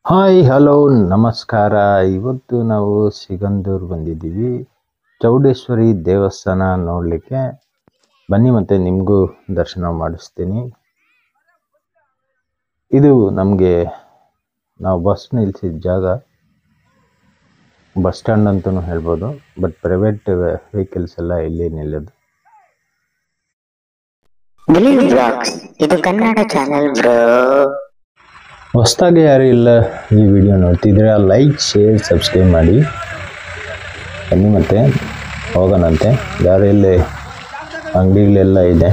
Hi hello ನಮಸ್ಕಾರ. ಇವತ್ತು ನಾವು ಸಿಗಂದೂರು ಬಂದಿದ್ದೀವಿ. ಚೌಡೇಶ್ವರಿ ದೇವಸ್ಥಾನ ನೋಡಲಿಕ್ಕೆ ಬನ್ನಿ, ಮತ್ತು ನಿಮಗೂ ದರ್ಶನ ಮಾಡಿಸ್ತೀನಿ. ಇದು ನಮಗೆ ನಾವು ಬಸ್ ನಿಲ್ಲಿಸಿದ ಜಾಗ, ಬಸ್ ಸ್ಟ್ಯಾಂಡ್ ಅಂತಲೂ ಹೇಳ್ಬೋದು. ಬಟ್ ಪ್ರೈವೇಟ್ ವೆಹಿಕಲ್ಸ್ ಎಲ್ಲ ಇಲ್ಲಿ ನಿಲ್ಲೋದು. ಇದು ಕನ್ನಡ ಚಾನೆಲ್ ಬ್ರೋ. ಹೊಸದಾಗಿ ಯಾರು ಇಲ್ಲ ಈ ವಿಡಿಯೋ ನೋಡ್ತಿದ್ರೆ ಲೈಕ್, ಶೇರ್, ಸಬ್ಸ್ಕ್ರೈಬ್ ಮಾಡಿ. ಬನ್ನಿ ಮತ್ತೆ ಹೋಗೋಣಂತೆ. ದಾರಿಯಲ್ಲಿ ಅಂಗಡಿಗಳೆಲ್ಲ ಇದೆ,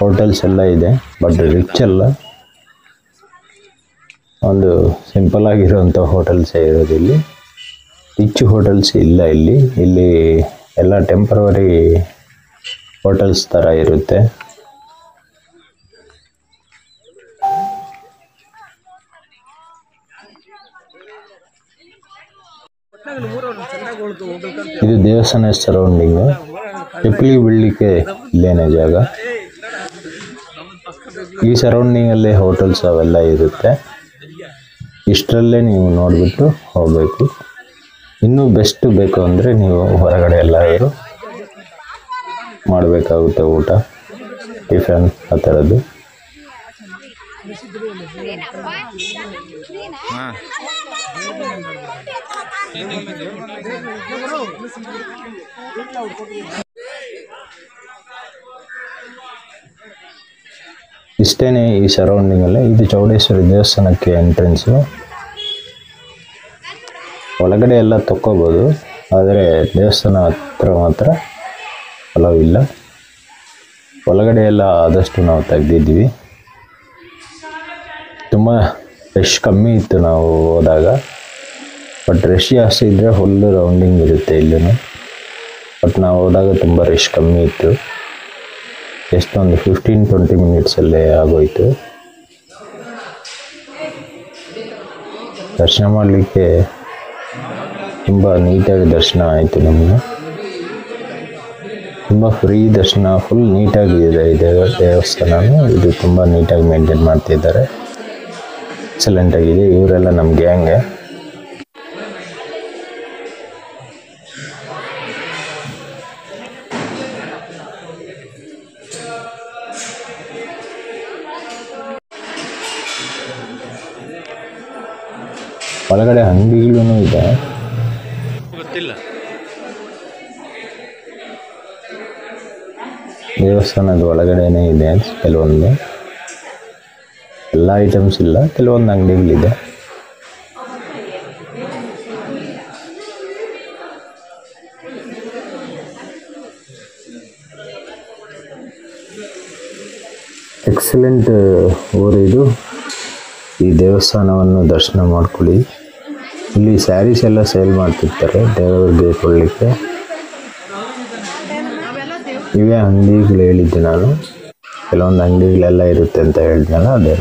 ಹೋಟೆಲ್ಸ್ ಎಲ್ಲ ಇದೆ, ಬಟ್ ರಿಚ್ ಅಲ್ಲ, ಒಂದು ಸಿಂಪಲ್ ಆಗಿರೋಂಥ ಹೋಟೆಲ್ಸೇ ಇರೋದು. ಇಲ್ಲಿ ರಿಚ್ ಹೋಟೆಲ್ಸ್ ಇಲ್ಲ. ಇಲ್ಲಿ ಎಲ್ಲ ಟೆಂಪ್ರವರಿ ಹೋಟೆಲ್ಸ್ ಥರ ಇರುತ್ತೆ. ಇದು ದೇವಸ್ಥಾನ ಸರೌಂಡಿಂಗ್. ಟಿಪ್ಲಿ ಬೀಳಲಿಕ್ಕೆ ಇಲ್ಲೇನೇ ಜಾಗ. ಈ ಸರೌಂಡಿಂಗಲ್ಲೇ ಹೋಟೆಲ್ಸ್ ಅವೆಲ್ಲ ಇರುತ್ತೆ. ಇಷ್ಟರಲ್ಲೇ ನೀವು ನೋಡಿಬಿಟ್ಟು ಹೋಗಬೇಕು. ಇನ್ನೂ ಬೆಸ್ಟ್ ಬೇಕು ಅಂದರೆ ನೀವು ಹೊರಗಡೆ ಎಲ್ಲಾದರೂ ಮಾಡಬೇಕಾಗುತ್ತೆ, ಊಟ, ಟಿಫನ್ ಆ ಥರದ್ದು. ಇಷ್ಟೇನೆ ಈ ಸರೌಂಡಿಂಗಲ್ಲೇ. ಇದು ಚೌಡೇಶ್ವರಿ ದೇವಸ್ಥಾನಕ್ಕೆ ಎಂಟ್ರೆನ್ಸು. ಒಳಗಡೆ ಎಲ್ಲ ತಕ್ಕೋಬೋದು, ಆದರೆ ದೇವಸ್ಥಾನ ಹತ್ರ ಮಾತ್ರ ಅಲೋ ಇಲ್ಲ. ಒಳಗಡೆ ಎಲ್ಲ ಆದಷ್ಟು ನಾವು ತೆಗೆದಿದ್ವಿ. ತುಂಬ ರಶ್ ಕಮ್ಮಿ ಇತ್ತು ನಾವು ಹೋದಾಗ, ಬಟ್ ರಶ್ ಜಾಸ್ತಿ ಇದ್ದರೆ ಫುಲ್ಲು ರೌಂಡಿಂಗ್ ಇರುತ್ತೆ ಇಲ್ಲೂ. ಬಟ್ ನಾವು ಹೋದಾಗ ತುಂಬ ರಶ್ ಕಮ್ಮಿ ಇತ್ತು. ಎಷ್ಟೊಂದು 15-20 ಮಿನಿಟ್ಸಲ್ಲೇ ಆಗೋಯ್ತು. ದರ್ಶನ ಮಾಡಲಿಕ್ಕೆ ತುಂಬ ನೀಟಾಗಿ ದರ್ಶನ ಆಯಿತು ನಮಗೆ. ತುಂಬ ಫ್ರೀ ದರ್ಶನ, ಫುಲ್ ನೀಟಾಗಿದೆ ಈ ದೇವಸ್ಥಾನನೂ. ಇದು ತುಂಬ ನೀಟಾಗಿ ಮೇಂಟೈನ್ ಮಾಡ್ತಿದ್ದಾರೆ, ಎಕ್ಸಲೆಂಟ್ ಆಗಿದೆ. ಇವರೆಲ್ಲ ನಮ್ಮ ಗ್ಯಾಂಗೆ. ಒಳಗಡೆ ಅಂಗಡಿಗಳೂ ಇದೆ. ಗೊತ್ತಿಲ್ಲ. ದೇವಸ್ಥಾನದ ಒಳಗಡೆನೇ ಇದೆ ಕೆಲವೊಂದು. ಎಲ್ಲ ಐಟಮ್ಸ್ ಇಲ್ಲ, ಕೆಲವೊಂದು ಅಂಗಡಿಗಳಿದೆ. ಎಕ್ಸಲೆಂಟ್ ಊರಿದು. ಈ ದೇವಸ್ಥಾನವನ್ನು ದರ್ಶನ ಮಾಡ್ಕೊಳ್ಳಿ. ಇಲ್ಲಿ ಸ್ಯಾರೀಸ್ ಎಲ್ಲ ಸೇಲ್ ಮಾಡ್ತಿರ್ತಾರೆ ದೇವರಿಗೆ ಕೊಡಲಿಕ್ಕೆ. ಇವೇ ಅಂಗಡಿಗಳು ಹೇಳಿದ್ದೆ ನಾನು, ಕೆಲವೊಂದು ಅಂಗಡಿಗಳೆಲ್ಲ ಇರುತ್ತೆ ಅಂತ ಹೇಳಿದ್ನಲ್ಲ, ಅದೇ.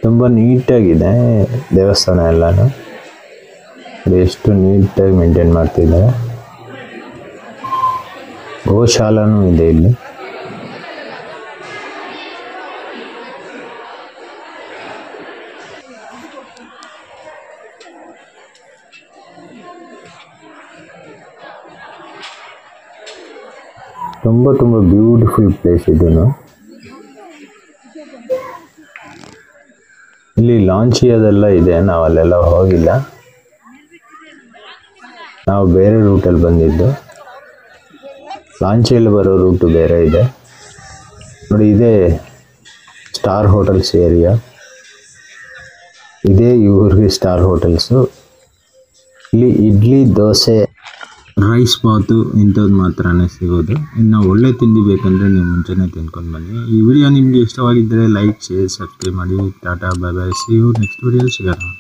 ತುಂಬ ನೀಟಾಗಿದೆ ದೇವಸ್ಥಾನ ಎಲ್ಲನೂ. ಎಷ್ಟು ನೀಟಾಗಿ ಮೇಂಟೈನ್ ಮಾಡ್ತಿದ್ದಾರೆ. ಗೋಶಾಲನೂ ಇದೆ ಇಲ್ಲಿ. ತುಂಬ ಬ್ಯೂಟಿಫುಲ್ ಪ್ಲೇಸ್ ಇದನ್ನು. ಇಲ್ಲಿ ಲಾಂಚಿ ಅದೆಲ್ಲ ಇದೆ, ನಾವು ಅಲ್ಲೆಲ್ಲ ಹೋಗಿಲ್ಲ. ನಾವು ಬೇರೆ ರೂಟಲ್ಲಿ ಬಂದಿದ್ದು. ಲಾಂಚಿಯಲ್ಲಿ ಬರೋ ರೂಟು ಬೇರೆ ಇದೆ ನೋಡಿ. ಇದೇ ಸ್ಟಾರ್ ಹೋಟೆಲ್ಸ್ ಏರಿಯಾ. ಇದೇ ಇವ್ರಿಗೆ ಸ್ಟಾರ್ ಹೋಟೆಲ್ಸು. ಇಲ್ಲಿ ಇಡ್ಲಿ, ದೋಸೆ, ರೈಸ್ ಬಾತು ಇಂಥದ್ದು ಮಾತ್ರನೇ ಸಿಗೋದು. ಇನ್ನು ಒಳ್ಳೆ ತಿಂಡಿ ಬೇಕಂದರೆ ನೀವು ಮುಂಚೆನೇ ತಿನ್ಕೊಂಡು ಬನ್ನಿ. ಈ ವಿಡಿಯೋ ನಿಮಗೆ ಇಷ್ಟವಾಗಿದ್ದರೆ ಲೈಕ್, ಶೇರ್, ಸಬ್ಸ್ಕ್ರೈಬ್ ಮಾಡಿ. ಟಾಟಾ, bye bye. See you next video ಸಿಗೋಣ.